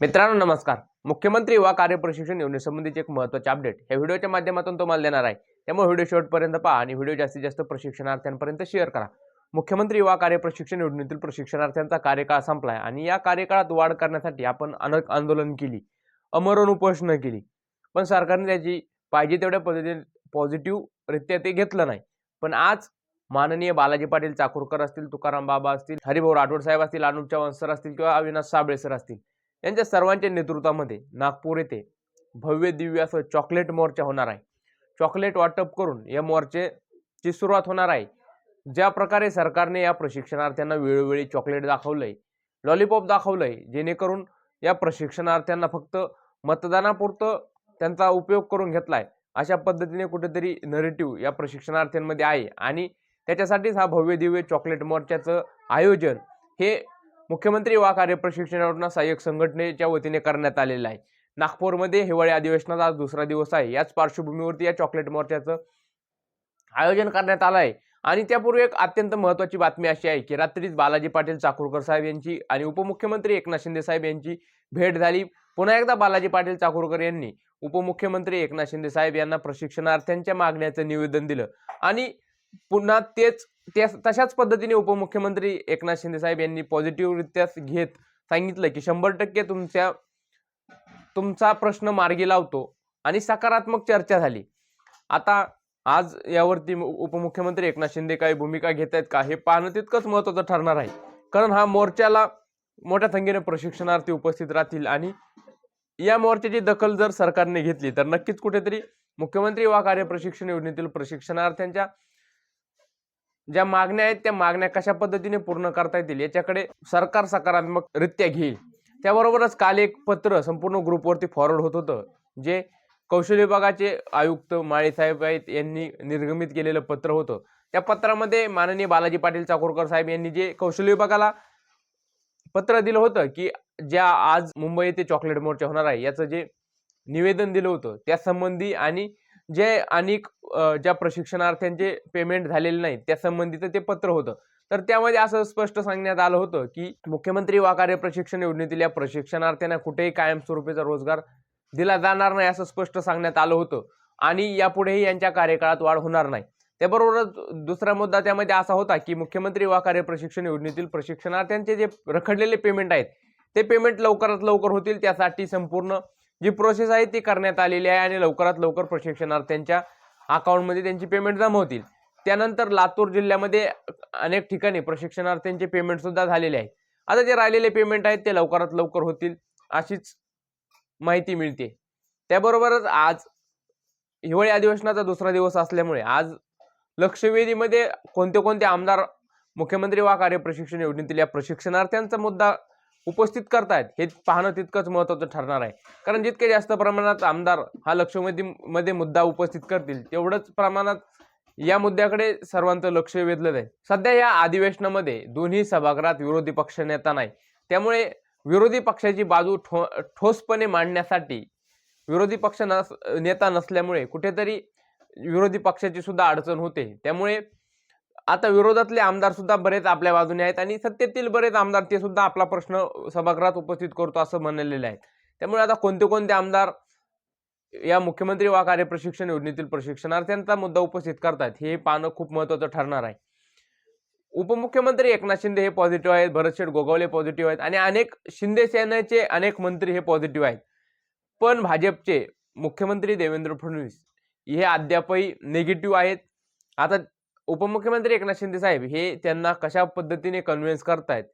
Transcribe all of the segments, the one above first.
मित्रांनो नमस्कार। मुख्यमंत्री युवा कार्य प्रशिक्षण योजनेसंबंधीचे एक महत्त्वाचे अपडेट या व्हिडिओच्या माध्यमातून तुम्हाला देणार आहे। त्यामुळे व्हिडिओ शेवटपर्यंत पहा आणि व्हिडिओ जास्तीत जास्त प्रशिक्षणार्थ्यांपर्यंत शेअर करा। मुख्यमंत्री युवा कार्य प्रशिक्षण योजनेतील प्रशिक्षणार्थ्यांचा कार्यकाळ संपलाय आणि या कार्यकाळात वाढ करण्यासाठी आपण अनेक आंदोलन केली, अमरण उपोषण केली, पण सरकारने त्याची पाहिजे तेवढ्या पद्धतीने पॉझिटिव्ह रित्या ते घेतलं नाही। पण आज माननीय बालाजी पाटील चाकूरकर असतील, तुकाराम बाबा असतील, हरिभाऊ राठोड साहेब असतील, अनुप चव्हाण सर असतील किंवा अविनाश साबळे सर असतील, यांच्या सर्वांच्या नेतृत्वामध्ये नागपूर येथे भव्य दिव्य असं चॉकलेट मोर्चा होणार आहे। चॉकलेट वाटप करून या मोर्चाची सुरुवात होणार आहे। ज्या प्रकारे सरकारने या प्रशिक्षणार्थ्यांना वेळोवेळी चॉकलेट दाखवलंय, लॉलीपॉप दाखवलंय, जेणेकरून या प्रशिक्षणार्थ्यांना फक्त मतदानापुरतं त्यांचा उपयोग करून घेतलाय, अशा पद्धतीने कुठेतरी नरेटिव्ह या प्रशिक्षणार्थ्यांमध्ये आहे आणि त्याच्यासाठीच हा भव्य दिव्य चॉकलेट मोर्चाचं आयोजन हे मुख्यमंत्री युवा कार्य प्रशिक्षण योजना सहाय्यक संघटनेच्या वतीने करण्यात आलेलं आहे। नागपूरमध्ये हिवाळी अधिवेशनाचा आज दुसरा दिवस आहे। याच पार्श्वभूमीवरती या चॉकलेट मोर्चाचं आयोजन करण्यात आलं आहे आणि त्यापूर्वी एक अत्यंत महत्त्वाची बातमी अशी आहे की रात्रीच बालाजी पाटील चाकूरकर साहेब यांची आणि उपमुख्यमंत्री एकनाथ शिंदे साहेब यांची भेट झाली। पुन्हा एकदा बालाजी पाटील चाकूरकर यांनी उपमुख्यमंत्री एकनाथ शिंदे साहेब यांना प्रशिक्षणार्थ्यांच्या मागण्याचं निवेदन दिलं आणि पुन्हा तशाच पद्धतीने उपमुख्यमंत्री एकनाथ शिंदे साहेब यांनी पॉझिटिव्ह रित्या घेत सांगितलं की 100% तुमचा प्रश्न मार्गी लावतो आणि सकारात्मक चर्चा झाली। आता आज यावरती उपमुख्यमंत्री एकनाथ शिंदे काही भूमिका घेत आहेत का हे पाहणं तितकंच महत्त्वाचं ठरणार आहे, कारण हा मोर्चाला मोठ्या संख्येने प्रशिक्षणार्थी उपस्थित राहतील आणि या मोर्चाची दखल जर सरकारने घेतली तर नक्कीच कुठेतरी मुख्यमंत्री युवा कार्य प्रशिक्षण योजनेतील प्रशिक्षणार्थ्यांच्या ज्या मागण्या आहेत त्या मागण्या कशा पद्धतीने पूर्ण करता येतील याच्याकडे सरकार सकारात्मक रित्या घेईल। त्याबरोबरच काल एक पत्र संपूर्ण ग्रुपवरती फॉरवर्ड होत होतं, जे कौशल्य विभागाचे आयुक्त माळी साहेब आहेत यांनी निर्गमित केलेलं पत्र होतं। त्या पत्रामध्ये माननीय बालाजी पाटील चाकूरकर साहेब यांनी जे कौशल्य विभागाला पत्र दिलं होतं की ज्या आज मुंबई येथे चॉकलेट मोर्चा होणार आहे याचं जे निवेदन दिलं होतं त्या संबंधी आणि जे अनेक ज्या प्रशिक्षणार्थ्यांचे पेमेंट झालेले नाही त्या संबंधीचं ते पत्र होतं। तर त्यामध्ये असं स्पष्ट सांगण्यात आलं होतं की मुख्यमंत्री युवा कार्य प्रशिक्षण योजनेतील या प्रशिक्षणार्थ्यांना कुठेही कायमस्वरूपीचा रोजगार दिला जाणार नाही असं स्पष्ट सांगण्यात आलं होतं आणि यापुढेही यांच्या कार्यकाळात वाढ होणार नाही। त्याबरोबरच दुसरा मुद्दा त्यामध्ये असा होता की मुख्यमंत्री युवा कार्य प्रशिक्षण योजनेतील प्रशिक्षणार्थ्यांचे जे रखडलेले पेमेंट आहेत ते पेमेंट लवकरात लवकर होतील, त्यासाठी संपूर्ण जी प्रोसेस आहे ती करण्यात आलेली आहे आणि लवकरात लवकर प्रशिक्षणार्थ्यांच्या अकाउंटमध्ये त्यांची पेमेंट जमा होतील। त्यानंतर लातूर जिल्ह्यामध्ये अनेक ठिकाणी प्रशिक्षणार्थ्यांचे पेमेंट सुद्धा झालेले आहेत। आता जे राहिलेले पेमेंट आहेत ते लवकरात लवकर होतील अशीच माहिती मिळते। त्याबरोबरच आज हिवाळी अधिवेशनाचा दुसरा दिवस असल्यामुळे आज लक्षवेधीमध्ये कोणते आमदार मुख्यमंत्री युवा कार्य प्रशिक्षण योजनेतील या प्रशिक्षणार्थ्यांचा मुद्दा उपस्थित करतायत हे पाहणं तितकंच महत्त्वाचं ठरणार आहे, कारण जितके जास्त प्रमाणात आमदार हा लक्षवेधीमध्ये मुद्दा उपस्थित करतील तेवढंच प्रमाणात या मुद्द्याकडे सर्वांचं लक्ष वेधलं जाईल। सध्या या अधिवेशनामध्ये दोन्ही सभागृहात विरोधी पक्ष नेता नाही, त्यामुळे विरोधी पक्षाची बाजू ठोसपणे मांडण्यासाठी विरोधी पक्ष नेता नसल्यामुळे कुठेतरी विरोधी पक्षाची सुद्धा अडचण होते। त्यामुळे आता विरोधातले आमदार सुद्धा बरेच आपल्या बाजूने आहेत आणि सत्तेतील बरेच आमदार ते सुद्धा आपला प्रश्न सभागृहात उपस्थित करतो असं म्हणलेले आहेत। त्यामुळे आता कोणते आमदार या मुख्यमंत्री युवा कार्य प्रशिक्षण योजनेतील प्रशिक्षणार्थ्यांचा मुद्दा उपस्थित करतात हे पाहणं खूप महत्त्वाचं ठरणार आहे। उपमुख्यमंत्री एकनाथ शिंदे हे पॉझिटिव्ह आहेत, भरतशेठ गोगावले पॉझिटिव्ह आहेत आणि अनेक शिंदे सेनेचे अनेक मंत्री हे पॉझिटिव्ह आहेत, पण भाजपचे मुख्यमंत्री देवेंद्र फडणवीस हे अद्यापही निगेटिव्ह आहेत। आता उपमुख्यमंत्री एकनाथ शिंदे साहेब हे त्यांना कशा पद्धतीने कन्व्हिन्स करतायत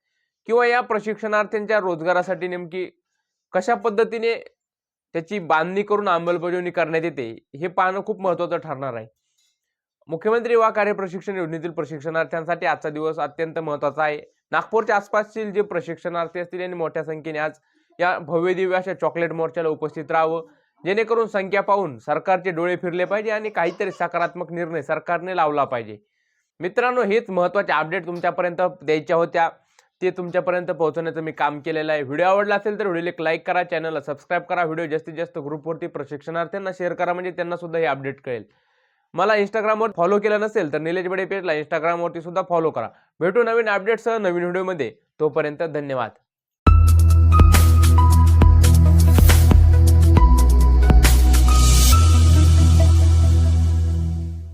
किंवा या प्रशिक्षणार्थ्यांच्या रोजगारासाठी नेमकी कशा पद्धतीने त्याची बांधणी करून अंमलबजावणी करण्यात येते हे पाहणं खूप महत्त्वाचं ठरणार आहे। मुख्यमंत्री युवा कार्य प्रशिक्षण योजनेतील प्रशिक्षणार्थ्यांसाठी आजचा दिवस अत्यंत महत्त्वाचा आहे। नागपूरच्या आसपासतील जे प्रशिक्षणार्थी असतील यांनी मोठ्या संख्येने आज या भव्य दिव्य अशा चॉकलेट मोर्चाला उपस्थित राहावं, जेणेकरून संख्या पाहून सरकारचे डोळे फिरले पाहिजे आणि काहीतरी सकारात्मक निर्णय सरकारने लावला पाहिजे। मित्रांनो, हेच महत्त्वाचे अपडेट तुमच्यापर्यंत द्यायच्या होत्या, ते तुमच्यापर्यंत पोहोचवण्याचं मी काम केलेलं आहे। व्हिडिओ आवडला असेल तर व्हिडिओला एक लाईक करा, चॅनलला सबस्क्राईब करा, व्हिडिओ जास्तीत जास्त ग्रुपवरती प्रशिक्षणार्थ्यांना शेअर करा, म्हणजे त्यांना सुद्धा हे अपडेट कळेल। मला इंस्टाग्रामवर फॉलो केलं नसेल तर निलेश बडे पेजला इंस्टाग्रामवरती सुद्धा फॉलो करा। भेटू नवीन अपडेट्ससह नवीन व्हिडिओमध्ये, तोपर्यंत धन्यवाद।